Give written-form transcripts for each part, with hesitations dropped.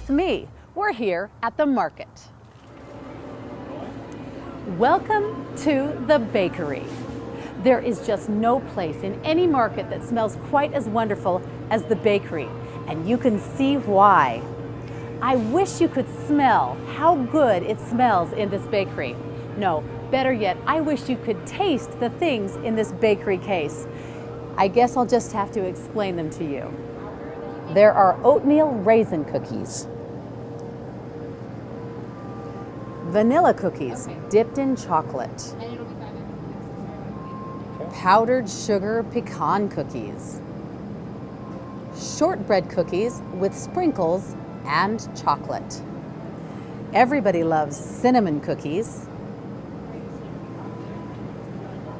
with me. We're here at the market. Welcome to the bakery. There is just no place in any market that smells quite as wonderful as the bakery, and you can see why. I wish you could smell how good it smells in this bakery. No, better yet, I wish you could taste the things in this bakery case. I guess I'll just have to explain them to you. There are oatmeal raisin cookies, vanilla cookies dipped in chocolate, powdered sugar pecan cookies, shortbread cookies with sprinkles and chocolate. Everybody loves cinnamon cookies.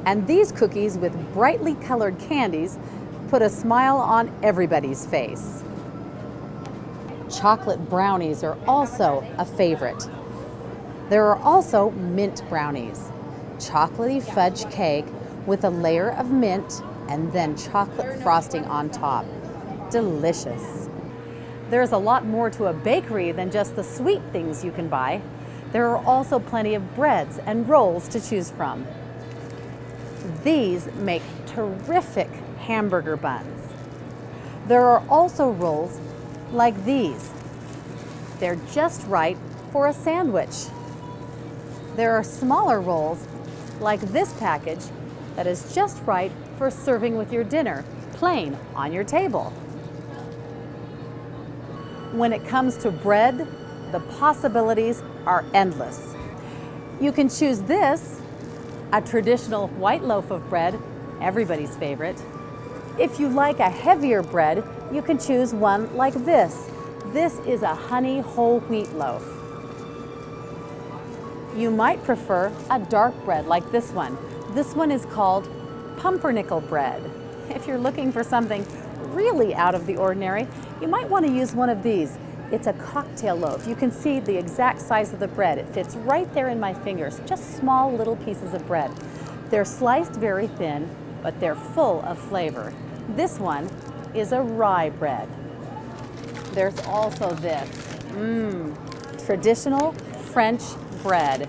And these cookies with brightly colored candies put a smile on everybody's face. Chocolate brownies are also a favorite. There are also mint brownies, chocolatey fudge cake with a layer of mint and then chocolate frosting on top. Delicious. There's a lot more to a bakery than just the sweet things you can buy. There are also plenty of breads and rolls to choose from. These make terrific hamburger buns. There are also rolls like these. They're just right for a sandwich. There are smaller rolls like this package that is just right for serving with your dinner, plain on your table. When it comes to bread, the possibilities are endless. You can choose this, a traditional white loaf of bread, everybody's favorite. If you like a heavier bread, you can choose one like this. This is a honey whole wheat loaf. You might prefer a dark bread like this one. This one is called pumpernickel bread. If you're looking for something really out of the ordinary, you might want to use one of these. It's a cocktail loaf. You can see the exact size of the bread. It fits right there in my fingers, just small little pieces of bread. They're sliced very thin, but they're full of flavor. This one is a rye bread. There's also this, traditional French bread.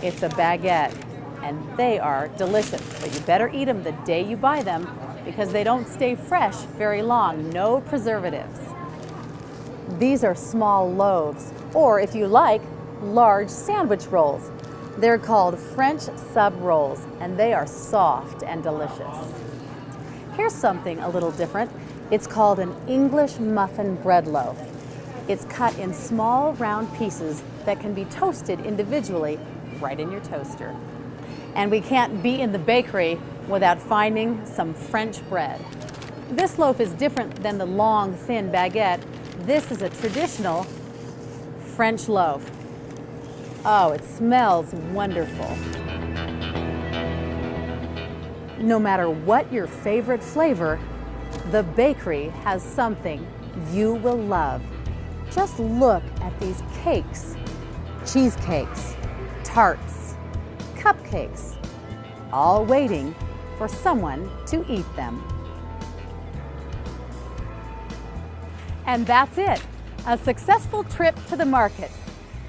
It's a baguette, and they are delicious, but you better eat them the day you buy them because they don't stay fresh very long. No preservatives. These are small loaves, or if you like, large sandwich rolls. They're called French sub rolls, and they are soft and delicious. Here's something a little different. It's called an English muffin bread loaf. It's cut in small round pieces that can be toasted individually right in your toaster. And we can't be in the bakery without finding some French bread. This loaf is different than the long, thin baguette. This is a traditional French loaf. Oh, it smells wonderful. No matter what your favorite flavor, the bakery has something you will love. Just look at these cakes, cheesecakes, tarts, cupcakes, all waiting for someone to eat them. And that's it, a successful trip to the market.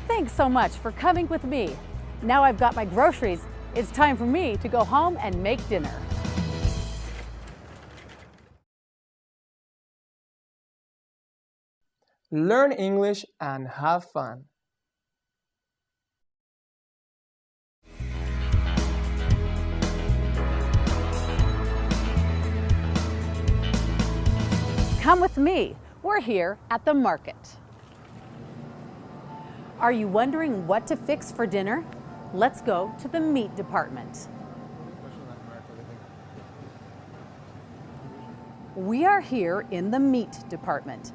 Thanks so much for coming with me. Now I've got my groceries, it's time for me to go home and make dinner. Learn English and have fun. Come with me. We're here at the market. Are you wondering what to fix for dinner? Let's go to the meat department. We are here in the meat department.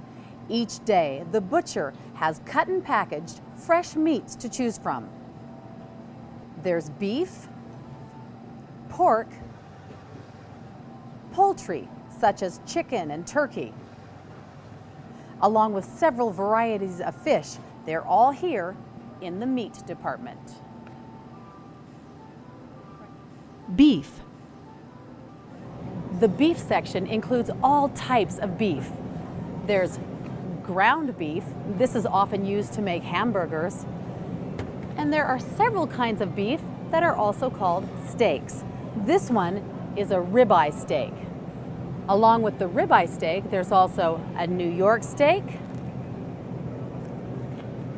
Each day, the butcher has cut and packaged fresh meats to choose from. There's beef, pork, poultry, such as chicken and turkey, along with several varieties of fish. They're all here in the meat department. Beef. The beef section includes all types of beef. There's ground beef. This is often used to make hamburgers. And there are several kinds of beef that are also called steaks. This one is a ribeye steak. Along with the ribeye steak, there's also a New York steak,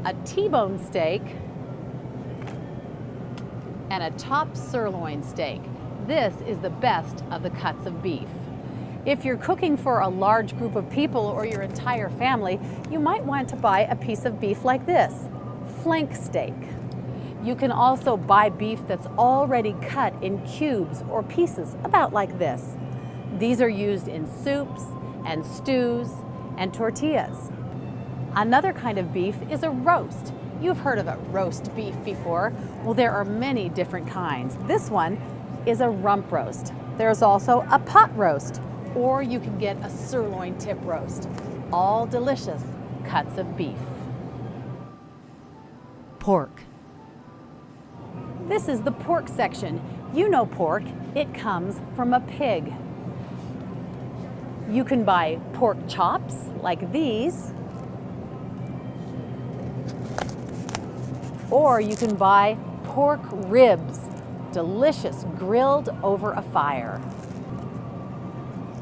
a T-bone steak, and a top sirloin steak. This is the best of the cuts of beef. If you're cooking for a large group of people or your entire family, you might want to buy a piece of beef like this, flank steak. You can also buy beef that's already cut in cubes or pieces, about like this. These are used in soups and stews and tortillas. Another kind of beef is a roast. You've heard of a roast beef before. Well, there are many different kinds. This one is a rump roast. There's also a pot roast, or you can get a sirloin tip roast. All delicious cuts of beef. Pork. This is the pork section. You know pork, it comes from a pig. You can buy pork chops like these, or you can buy pork ribs, delicious, grilled over a fire.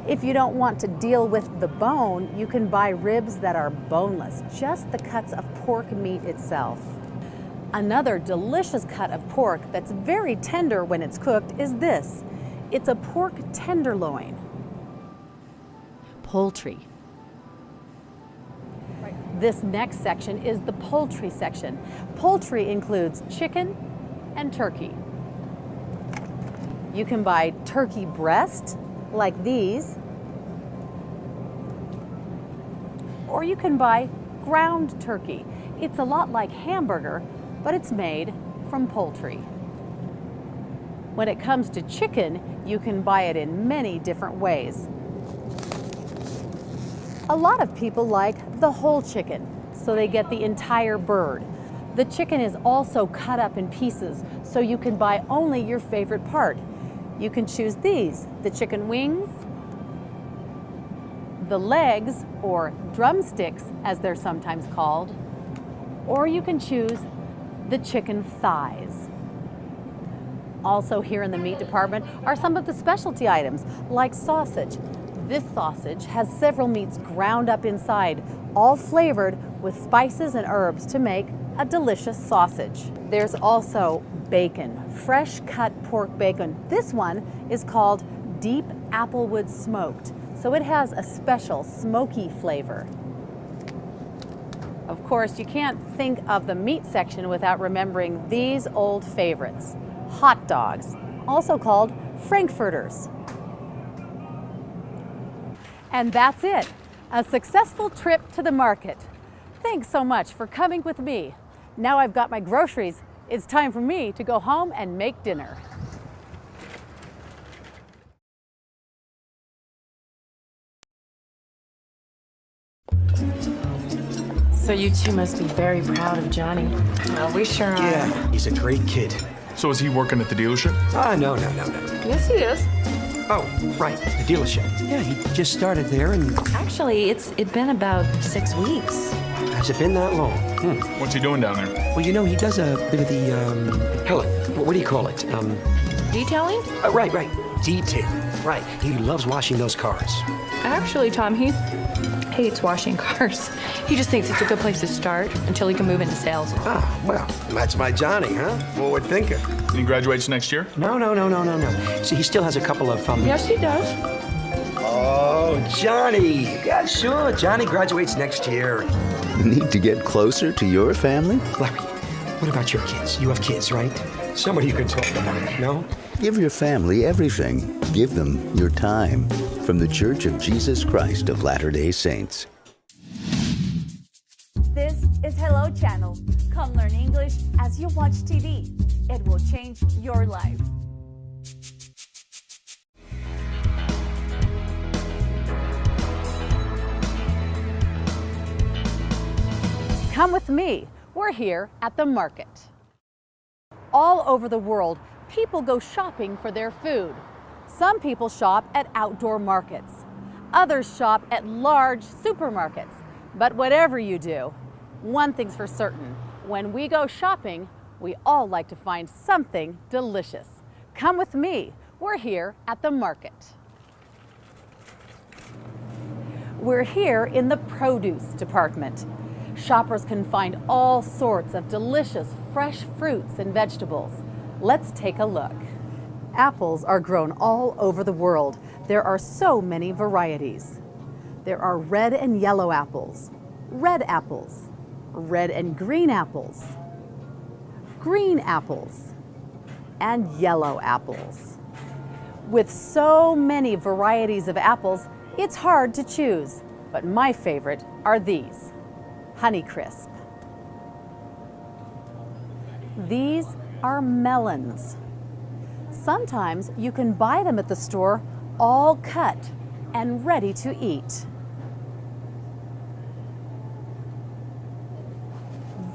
If you don't want to deal with the bone, you can buy ribs that are boneless, just the cuts of pork meat itself. Another delicious cut of pork that's very tender when it's cooked is this. It's a pork tenderloin. Poultry. This next section is the poultry section. Poultry includes chicken and turkey. You can buy turkey breast like these, or you can buy ground turkey. It's a lot like hamburger, but it's made from poultry. When it comes to chicken, you can buy it in many different ways. A lot of people like the whole chicken, so they get the entire bird. The chicken is also cut up in pieces, so you can buy only your favorite part. You can choose these, the chicken wings, the legs, or drumsticks as they're sometimes called, or you can choose the chicken thighs. Also here in the meat department are some of the specialty items like sausage. This sausage has several meats ground up inside, all flavored with spices and herbs to make a delicious sausage. There's also bacon, fresh cut pork bacon. This one is called deep applewood smoked, so it has a special smoky flavor. Of course, you can't think of the meat section without remembering these old favorites, hot dogs, also called frankfurters. And that's it, a successful trip to the market. Thanks so much for coming with me. Now I've got my groceries, it's time for me to go home and make dinner. So you two must be very proud of Johnny. Well, we sure are. Yeah, he's a great kid. So is he working at the dealership? No. Yes, he is. Oh, right, the dealership. Yeah, he just started there, and Actually, it'd been about 6 weeks. has it been that long? What's he doing down there? Well, you know, he does a bit of the, Helen, what do you call it? Detailing? Right, detailing. Right, he loves washing those cars. Actually, Tom, he hates washing cars. He just thinks it's a good place to start until he can move into sales. Ah, well, that's my Johnny, huh? Forward thinker. And he graduates next year? No. See, he still has a couple of, Yes, he does. Oh, Johnny. Yeah, sure, Johnny graduates next year. Need to get closer to your family? Larry, what about your kids? You have kids, right? Somebody you can talk about, no? Give your family everything. Give them your time. From the Church of Jesus Christ of Latter-day Saints. This is Hello Channel. Come learn English as you watch TV. It will change your life. Come with me. We're here at the market. All over the world, people go shopping for their food. Some people shop at outdoor markets. Others shop at large supermarkets. But whatever you do, one thing's for certain. When we go shopping, we all like to find something delicious. Come with me. We're here at the market. We're here in the produce department. Shoppers can find all sorts of delicious fresh fruits and vegetables. Let's take a look. Apples are grown all over the world. There are so many varieties. There are red and yellow apples, red and green apples, and yellow apples. With so many varieties of apples, it's hard to choose, but my favorite are these, Honeycrisp. These are melons. Sometimes you can buy them at the store all cut and ready to eat.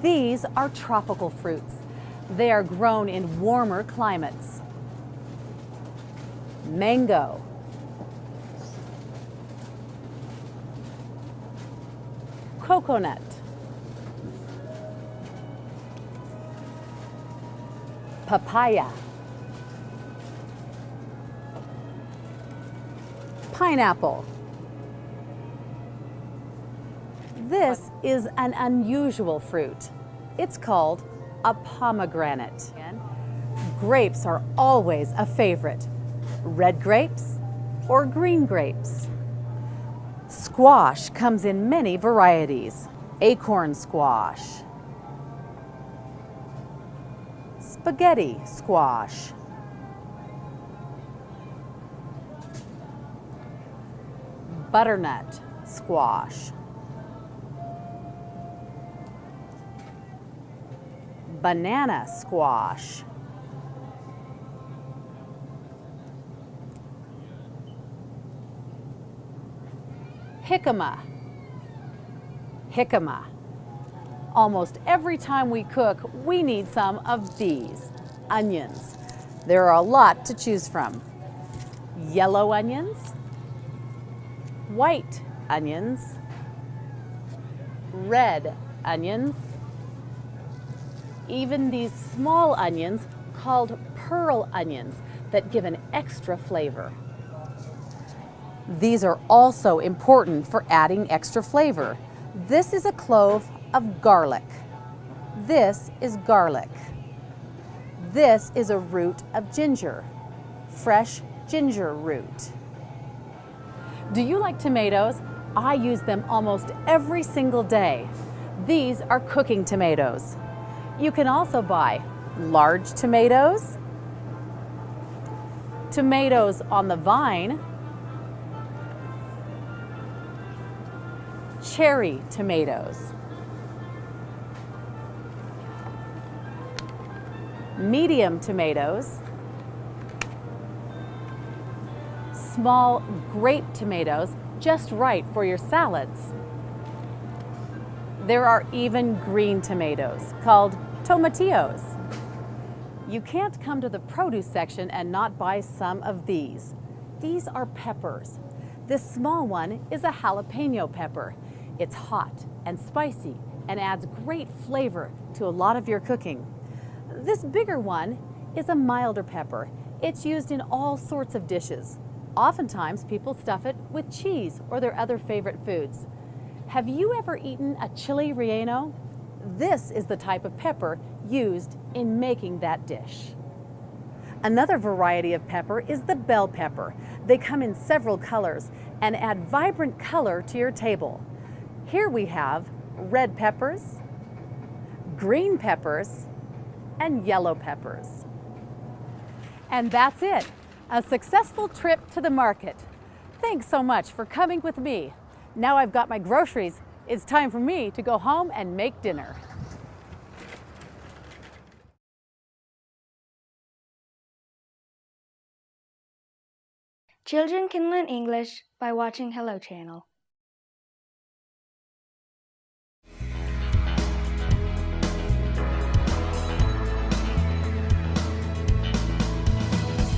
These are tropical fruits. They are grown in warmer climates. Mango, coconut, papaya, pineapple. This is an unusual fruit. It's called a pomegranate. Grapes are always a favorite. Red grapes or green grapes. Squash comes in many varieties. Acorn squash, spaghetti squash, butternut squash, banana squash, jicama. Almost every time we cook, we need some of these, onions. There are a lot to choose from. Yellow onions, white onions, red onions, even these small onions called pearl onions that give an extra flavor. These are also important for adding extra flavor. This is a clove of garlic. This is garlic. This is a root of ginger, fresh ginger root. Do you like tomatoes? I use them almost every single day. These are cooking tomatoes. You can also buy large tomatoes, tomatoes on the vine, cherry tomatoes, medium tomatoes, small grape tomatoes, just right for your salads. There are even green tomatoes called tomatillos. You can't come to the produce section and not buy some of these. These are peppers. This small one is a jalapeno pepper. It's hot and spicy and adds great flavor to a lot of your cooking. This bigger one is a milder pepper. It's used in all sorts of dishes. Oftentimes people stuff it with cheese or their other favorite foods. Have you ever eaten a chili relleno? This is the type of pepper used in making that dish. Another variety of pepper is the bell pepper. They come in several colors and add vibrant color to your table. Here we have red peppers, green peppers, and yellow peppers. And that's it, a successful trip to the market. Thanks so much for coming with me. Now I've got my groceries, it's time for me to go home and make dinner. Children can learn English by watching Hello Channel.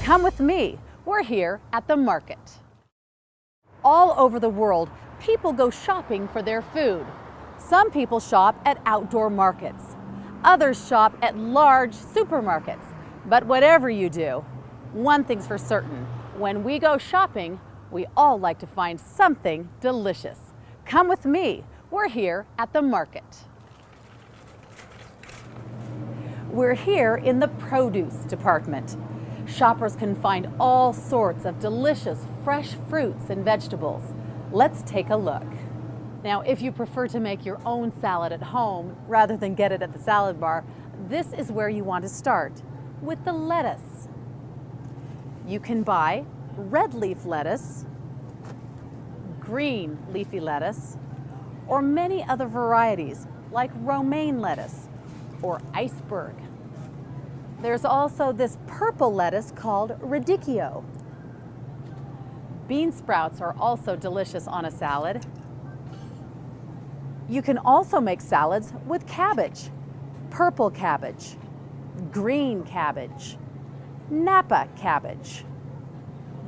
Come with me. We're here at the market. All over the world, People go shopping for their food. Some people shop at outdoor markets. Others shop at large supermarkets. But whatever you do, one thing's for certain. When we go shopping, we all like to find something delicious. Come with me. We're here at the market. We're here in the produce department. Shoppers can find all sorts of delicious fresh fruits and vegetables. Let's take a look. Now, if you prefer to make your own salad at home rather than get it at the salad bar, this is where you want to start, with the lettuce. You can buy red leaf lettuce, green leafy lettuce, or many other varieties like romaine lettuce or iceberg. There's also this purple lettuce called radicchio. Bean sprouts are also delicious on a salad. You can also make salads with cabbage, purple cabbage, green cabbage, Napa cabbage.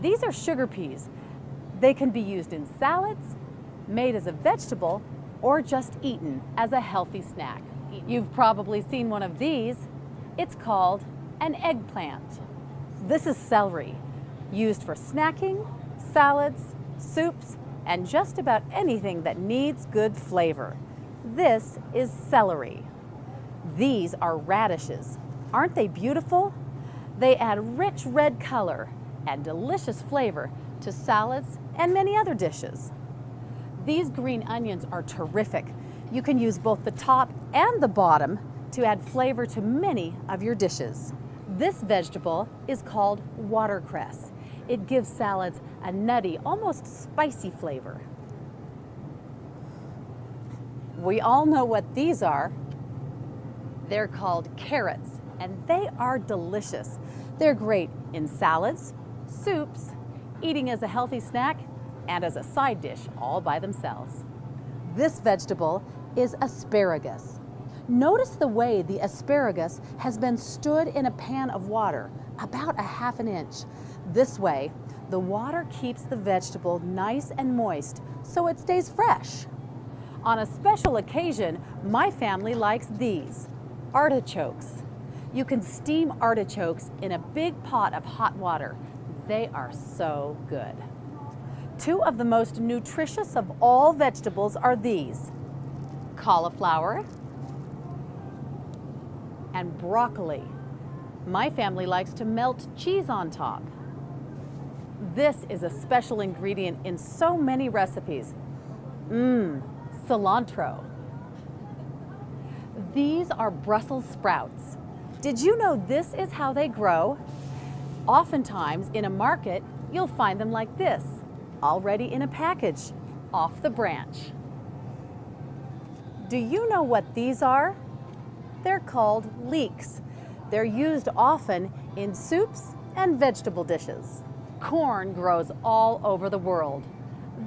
These are sugar peas. They can be used in salads, made as a vegetable, or just eaten as a healthy snack. You've probably seen one of these. It's called an eggplant. This is celery, used for snacking, salads, soups, and just about anything that needs good flavor. This is celery. These are radishes. Aren't they beautiful? They add rich red color and delicious flavor to salads and many other dishes. These green onions are terrific. You can use both the top and the bottom to add flavor to many of your dishes. This vegetable is called watercress. It gives salads a nutty, almost spicy flavor. We all know what these are. They're called carrots, and they are delicious. They're great in salads, soups, eating as a healthy snack, and as a side dish all by themselves. This vegetable is asparagus. Notice the way the asparagus has been stood in a pan of water, about 1/2 inch. This way, the water keeps the vegetable nice and moist, so it stays fresh. On a special occasion, my family likes these, artichokes. You can steam artichokes in a big pot of hot water. They are so good. Two of the most nutritious of all vegetables are these, cauliflower and broccoli. My family likes to melt cheese on top. This is a special ingredient in so many recipes. Cilantro. These are Brussels sprouts. Did you know this is how they grow? Oftentimes in a market, you'll find them like this, already in a package, off the branch. Do you know what these are? They're called leeks. They're used often in soups and vegetable dishes. Corn grows all over the world.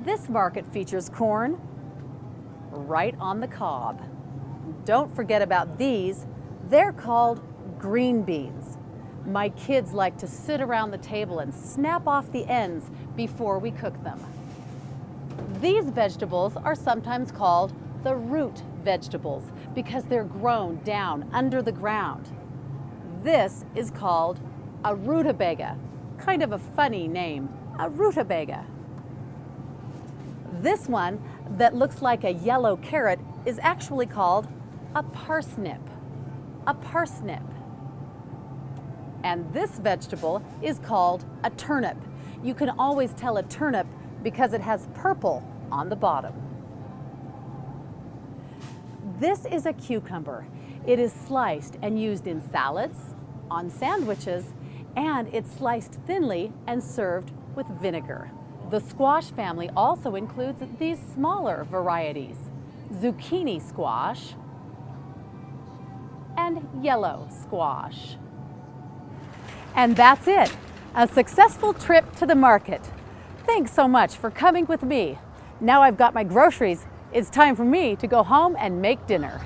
This market features corn right on the cob. Don't forget about these. They're called green beans. My kids like to sit around the table and snap off the ends before we cook them. These vegetables are sometimes called the root vegetables because they're grown down under the ground. This is called a rutabaga, kind of a funny name, a rutabaga. This one that looks like a yellow carrot is actually called a parsnip, a parsnip. And this vegetable is called a turnip. You can always tell a turnip because it has purple on the bottom. This is a cucumber. It is sliced and used in salads, on sandwiches, and it's sliced thinly and served with vinegar. The squash family also includes these smaller varieties, zucchini squash and yellow squash. And that's it, a successful trip to the market. Thanks so much for coming with me. Now I've got my groceries, it's time for me to go home and make dinner.